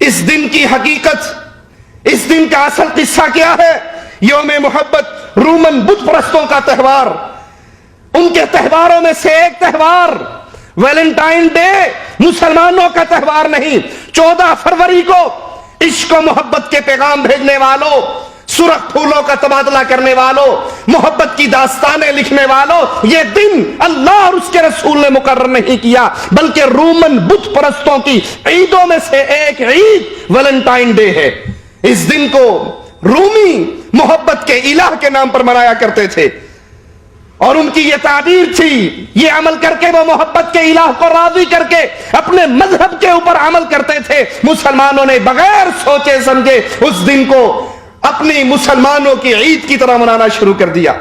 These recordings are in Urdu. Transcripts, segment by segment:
اس دن کی حقیقت، اس دن کا اصل قصہ کیا ہے؟ یوم محبت رومن بت پرستوں کا تہوار، ان کے تہواروں میں سے ایک تہوار ویلنٹائن ڈے مسلمانوں کا تہوار نہیں۔ 14 فروری کو عشق و محبت کے پیغام بھیجنے والوں، سرخ پھولوں کا تبادلہ کرنے والوں، محبت کی داستانیں لکھنے والوں، یہ دن اللہ اور اس کے رسول نے مقرر نہیں کیا، بلکہ رومن بت پرستوں کی عیدوں میں سے ایک عید ویلنٹائن ڈے ہے۔ اس دن کو رومی محبت کے الہ کے نام پر منایا کرتے تھے، اور ان کی یہ تعبیر تھی، یہ عمل کر کے وہ محبت کے الہ کو راضی کر کے اپنے مذہب کے اوپر عمل کرتے تھے۔ مسلمانوں نے بغیر سوچے سمجھے اس دن کو اپنی مسلمانوں کی عید کی طرح منانا شروع کر دیا۔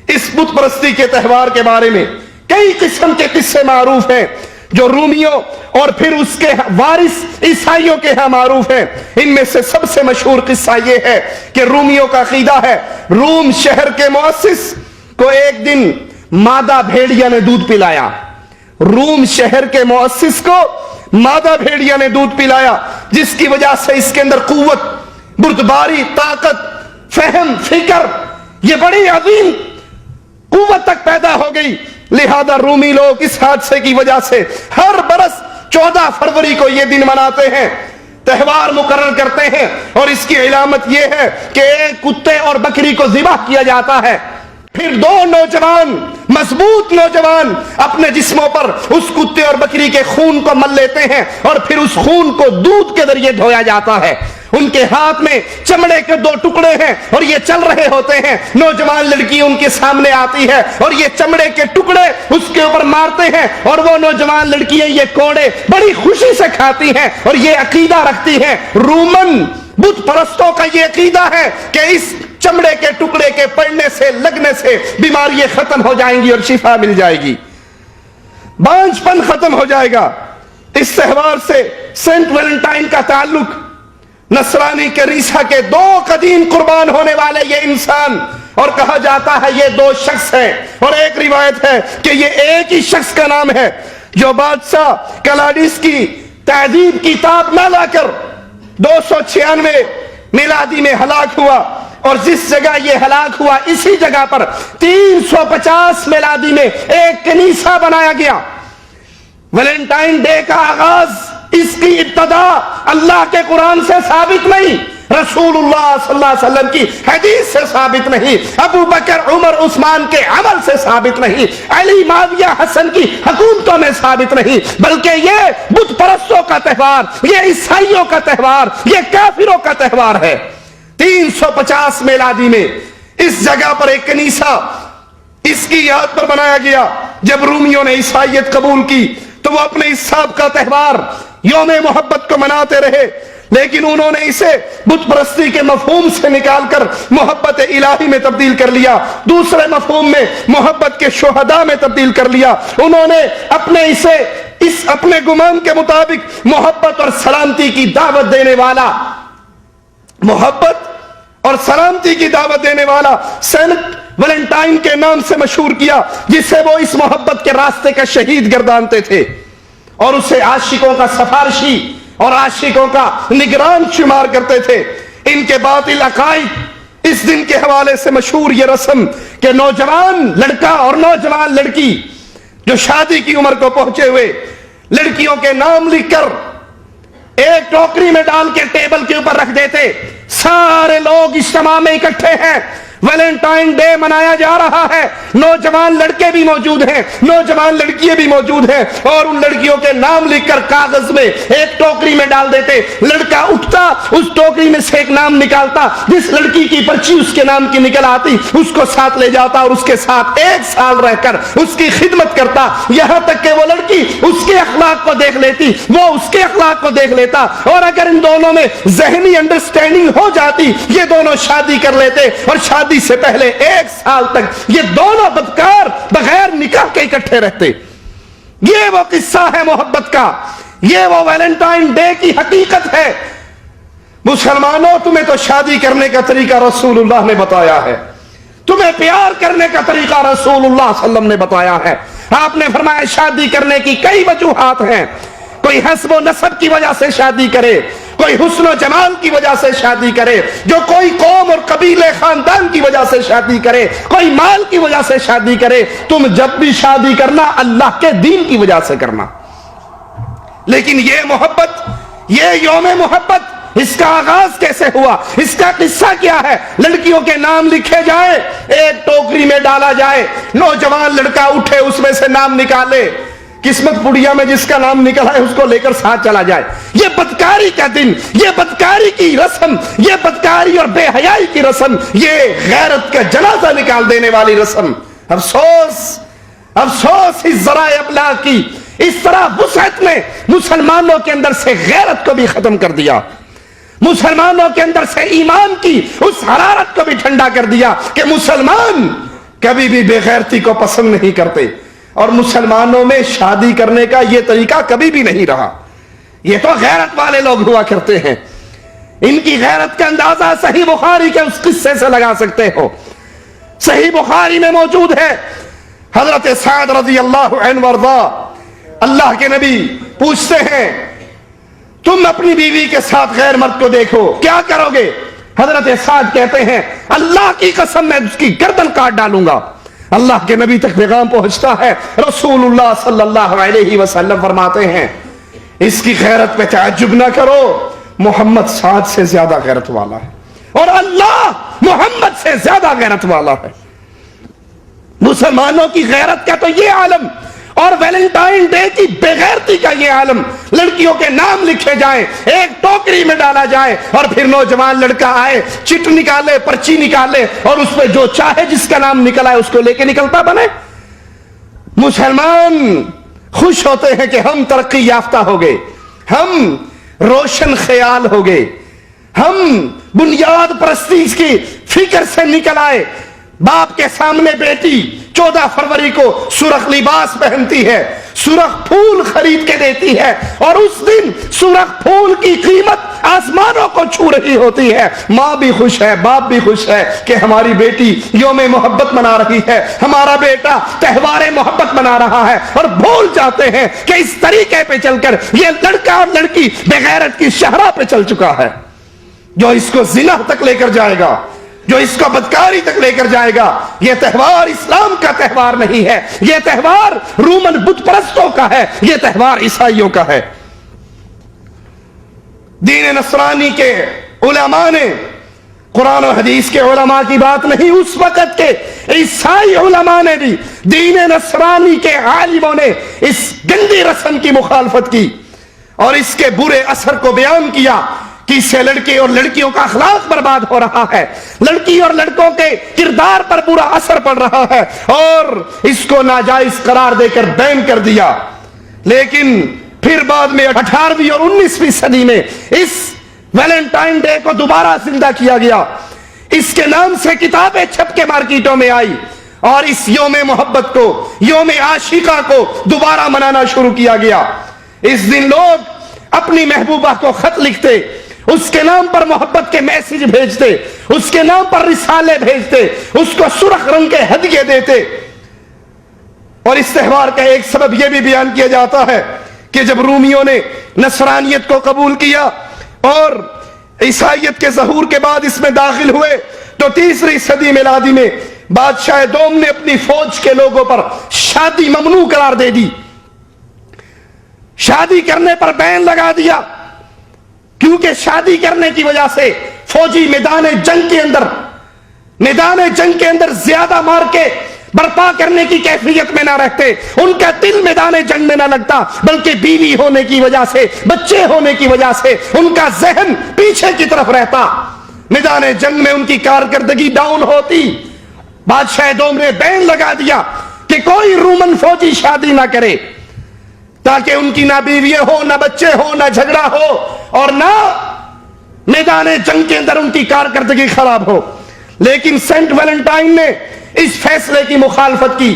اس بت پرستی کے تہوار کے بارے میں کئی قسم کے قصے معروف ہیں جو رومیوں اور پھر اس کے وارث عیسائیوں کے ہاں معروف ہیں۔ ان میں سے سب سے مشہور قصہ یہ ہے کہ رومیوں کا عقیدہ ہے، روم شہر کے مؤسس کو ایک دن مادہ بھیڑیا نے دودھ پلایا۔ روم شہر کے مؤسس کو مادہ بھیڑیا نے دودھ پلایا، جس کی وجہ سے اس کے اندر قوت، بردباری، طاقت، فہم، فکر، یہ بڑی عظیم قوت تک پیدا ہو گئی۔ لہذا رومی لوگ اس حادثے کی وجہ سے ہر برس 14 فروری کو یہ دن مناتے ہیں، تہوار مقرر کرتے ہیں، اور اس کی علامت یہ ہے کہ ایک کتے اور بکری کو ذبح کیا جاتا ہے، پھر 2 نوجوان، مضبوط نوجوان اپنے جسموں پر اس کتے اور بکری کے خون کو مل لیتے ہیں، اور پھر اس خون کو دودھ کے ذریعے دھویا جاتا ہے۔ ان کے ہاتھ میں چمڑے کے 2 ٹکڑے ہیں اور یہ چل رہے ہوتے ہیں۔ نوجوان لڑکی ان کے سامنے آتی ہے اور یہ چمڑے کے ٹکڑے اس کے اوپر مارتے ہیں، اور وہ نوجوان لڑکیاں یہ کوڑے بڑی خوشی سے کھاتی ہیں اور یہ عقیدہ رکھتی ہیں۔ رومن بت پرستوں کا یہ عقیدہ ہے کہ اس چمڑے کے ٹکڑے کے پڑنے سے، لگنے سے بیماریاں ختم ہو جائیں گی اور شفا مل جائے گی، بانجھ پن ختم ہو جائے گا۔ اس تہوار سے سینٹ ویلنٹائن کا تعلق نصرانی کلیسا کے 2 قدیم قربان ہونے والے یہ انسان، اور کہا جاتا ہے یہ 2 شخص ہیں، اور ایک روایت ہے کہ یہ ایک ہی شخص کا نام ہے جو بادشاہ کلاڈیس کی تہذیب کی تاب نہ لا کر 296 میلادی میں ہلاک ہوا، اور جس جگہ یہ ہلاک ہوا اسی جگہ پر 350 میلادی میں ایک کنیسہ بنایا گیا۔ ویلنٹائن ڈے کا آغاز، اس کی ابتدا اللہ کے قرآن سے ثابت نہیں، رسول اللہ صلی اللہ علیہ وسلم کی حدیث سے ثابت نہیں، ابو بکر، عمر، عثمان کے عمل سے ثابت نہیں، علی، معاویہ، حسن کی حکومتوں میں ثابت نہیں، بلکہ یہ بت پرستوں کا تہوار، یہ عیسائیوں کا تہوار، یہ کافروں کا تہوار ہے۔ 350 میلادی میں اس جگہ پر ایک کنیسہ اس کی یاد پر بنایا گیا۔ جب رومیوں نے عیسائیت قبول کی تو وہ اپنے اس سابقہ تہوار یوم محبت کو مناتے رہے، لیکن انہوں نے اسے بت پرستی کے مفہوم سے نکال کر محبت الہی میں تبدیل کر لیا، دوسرے مفہوم میں محبت کے شہداء میں تبدیل کر لیا۔ انہوں نے اپنے گمان کے مطابق محبت اور سلامتی کی دعوت دینے والا، محبت اور سلامتی کی دعوت دینے والا سینٹ ویلنٹائن کے نام سے مشہور کیا، جسے وہ اس محبت کے راستے کا شہید گردانتے تھے، اور اسے عاشقوں کا سفارشی اور عاشقوں کا نگران شمار کرتے تھے۔ ان کے باطل عقائد اس دن کے حوالے سے مشہور یہ رسم کہ نوجوان لڑکا اور نوجوان لڑکی جو شادی کی عمر کو پہنچے ہوئے، لڑکیوں کے نام لکھ کر ایک ٹوکری میں ڈال کے ٹیبل کے اوپر رکھ دیتے، سارے لوگ اجتماع میں اکٹھے ہیں، ویلنٹائن ڈے منایا جا رہا ہے، نوجوان لڑکے بھی موجود ہیں، نوجوان لڑکیاں بھی موجود ہیں، اور ان لڑکیوں کے نام لکھ کر کاغذ میں ایک ٹوکری میں ڈال دیتے۔ لڑکا اٹھتا، اس ٹوکری میں سے ایک نام نکالتا، جس لڑکی کی پرچی اس کے نام کی نکل آتی اس کو ساتھ لے جاتا اور اس کے ساتھ 1 سال رہ کر اس کی خدمت کرتا، یہاں تک کہ وہ لڑکی اس کے اخلاق کو دیکھ لیتی، وہ اس کے اخلاق کو دیکھ لیتا، اور اگر ان دونوں میں ذہنی انڈرسٹینڈنگ ہو جاتی یہ دونوں شادی کر لیتے، اور شادی سے پہلے 1 سال تک یہ دونوں بدکار بغیر نکاح کے اکٹھے رہتے۔ یہ وہ قصہ ہے محبت کا، یہ وہ ویلنٹائن ڈے کی حقیقت ہے۔ مسلمانوں، تمہیں تو شادی کرنے کا طریقہ رسول اللہ نے بتایا ہے، تمہیں پیار کرنے کا طریقہ رسول اللہ صلی اللہ علیہ وسلم نے بتایا ہے۔ آپ نے فرمایا شادی کرنے کی کئی وجوہات ہیں، کوئی حسب و نسب کی وجہ سے شادی کرے، کوئی حسن و جمال کی وجہ سے شادی کرے, جو کوئی قوم اور قبیلے خاندان کی وجہ سے شادی کرے, کوئی مال کی وجہ سے شادی کرے, تم جب بھی شادی کرنا اللہ کے دین کی وجہ سے کرنا. لیکن یہ محبت, یہ یوم محبت, اس کا آغاز کیسے ہوا, اس کا قصہ کیا ہے؟ لڑکیوں کے نام لکھے جائیں, ایک ٹوکری میں ڈالا جائے, نوجوان لڑکا اٹھے اس میں سے نام نکالے, قسمت پڑیا میں جس کا نام نکلا ہے اس کو لے کر ساتھ چلا جائے. یہ بدکاری کا دن, یہ بدکاری کی رسم, یہ بدکاری اور بے حیائی کی رسم, یہ غیرت کا جنازہ نکال دینے والی رسم. افسوس, افسوس اس ذرائع ابلاغ کی. اس طرح وسعت نے مسلمانوں کے اندر سے غیرت کو بھی ختم کر دیا, مسلمانوں کے اندر سے ایمان کی اس حرارت کو بھی ٹھنڈا کر دیا کہ مسلمان کبھی بھی بے غیرتی کو پسند نہیں کرتے, اور مسلمانوں میں شادی کرنے کا یہ طریقہ کبھی بھی نہیں رہا. یہ تو غیرت والے لوگ ہوا کرتے ہیں, ان کی غیرت کا اندازہ صحیح بخاری کے اس قصے سے لگا سکتے ہو. صحیح بخاری میں موجود ہے, حضرت سعد رضی اللہ عنہ وارضا, اللہ کے نبی پوچھتے ہیں تم اپنی بیوی کے ساتھ غیر مرد کو دیکھو کیا کرو گے؟ حضرت سعد کہتے ہیں اللہ کی قسم میں اس کی گردن کاٹ ڈالوں گا. اللہ کے نبی تک پیغام پہنچتا ہے, رسول اللہ صلی اللہ علیہ وسلم فرماتے ہیں اس کی غیرت پہ تعجب نہ کرو, محمد سعد سے زیادہ غیرت والا ہے, اور اللہ محمد سے زیادہ غیرت والا ہے. مسلمانوں کی غیرت کا تو یہ عالم, اور ویلنٹائن ڈے کی بے غیرتی کا یہ عالم. لڑکیوں کے نام لکھے جائیں, ایک ٹوکری میں ڈالا جائے, اور پھر نوجوان لڑکا آئے, چٹ نکالے, پرچی نکالے, اور اس پہ جو چاہے جس کا نام نکلا ہے اس کو لے کے نکلتا بنے. مسلمان خوش ہوتے ہیں کہ ہم ترقی یافتہ ہو گئے, ہم روشن خیال ہو گئے, ہم بنیاد پرستی کی فکر سے نکل آئے. باپ کے سامنے بیٹی 14 فروری کو سرخ لباس پہنتی ہے, سرخ پھول خرید کے دیتی ہے, اور اس دن سرخ پھول کی قیمت آسمانوں کو چھو رہی ہوتی ہے. ماں بھی خوش ہے, باپ بھی خوش ہے کہ ہماری بیٹی یوم محبت منا رہی ہے, ہمارا بیٹا تہوار محبت منا رہا ہے, اور بھول جاتے ہیں کہ اس طریقے پہ چل کر یہ لڑکا اور لڑکی بغیرت کی شہرہ پہ چل چکا ہے, جو اس کو زنا تک لے کر جائے گا, جو اس کو بدکاری تک لے کر جائے گا. یہ تہوار اسلام کا تہوار نہیں ہے, یہ تہوار رومن بت پرستوں کا ہے, یہ تہوار عیسائیوں کا ہے. دین نصرانی کے علماء نے, قرآن و حدیث کے علماء کی بات نہیں, اس وقت کے عیسائی علماء نے بھی, دین نصرانی کے عالموں نے اس گندی رسم کی مخالفت کی اور اس کے برے اثر کو بیان کیا کہ اس سے لڑکے اور لڑکیوں کا اخلاق برباد ہو رہا ہے, لڑکی اور لڑکوں کے کردار پر برا اثر پڑ رہا ہے, اور اس کو ناجائز قرار دے کر بین کر دیا. لیکن پھر بعد میں 18ویں اور 19ویں صدی میں اس ویلنٹائن ڈے کو دوبارہ زندہ کیا گیا. اس کے نام سے کتابیں چھپ کے مارکیٹوں میں آئی, اور اس یوم محبت کو, یوم عاشقہ کو دوبارہ منانا شروع کیا گیا. اس دن لوگ اپنی محبوبہ کو خط لکھتے, اس کے نام پر محبت کے میسج بھیجتے, اس کے نام پر رسالے بھیجتے, اس کو سرخ رنگ کے ہدیے دیتے. اور اس تہوار کا ایک سبب یہ بھی بیان کیا جاتا ہے کہ جب رومیوں نے نصرانیت کو قبول کیا اور عیسائیت کے ظہور کے بعد اس میں داخل ہوئے, تو 3ری صدی میلادی میں بادشاہ دوم نے اپنی فوج کے لوگوں پر شادی ممنوع قرار دے دی, شادی کرنے پر بین لگا دیا, کیونکہ شادی کرنے کی وجہ سے فوجی میدان جنگ کے اندر زیادہ مار کے برپا کرنے کی کیفیت میں نہ رہتے, ان کا دل میدان جنگ میں نہ لگتا, بلکہ بیوی ہونے کی وجہ سے, بچے ہونے کی وجہ سے ان کا ذہن پیچھے کی طرف رہتا, میدان جنگ میں ان کی کارکردگی ڈاؤن ہوتی. بادشاہ دوم نے بین لگا دیا کہ کوئی رومن فوجی شادی نہ کرے, تاکہ ان کی نہ بیویاں ہو, نہ بچے ہو, نہ جھگڑا ہو, اور نہ میدان جنگ کے اندر ان کی کارکردگی خراب ہو. لیکن سینٹ ویلنٹائن نے اس فیصلے کی مخالفت کی.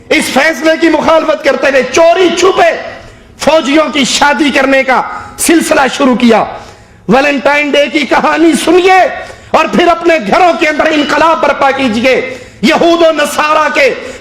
اس فیصلے کی مخالفت کرتے ہوئے چوری چھپے فوجیوں کی شادی کرنے کا سلسلہ شروع کیا. ویلنٹائن ڈے کی کہانی سنیے اور پھر اپنے گھروں کے اندر انقلاب برپا کیجئے. یہود و نصارہ کے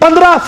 15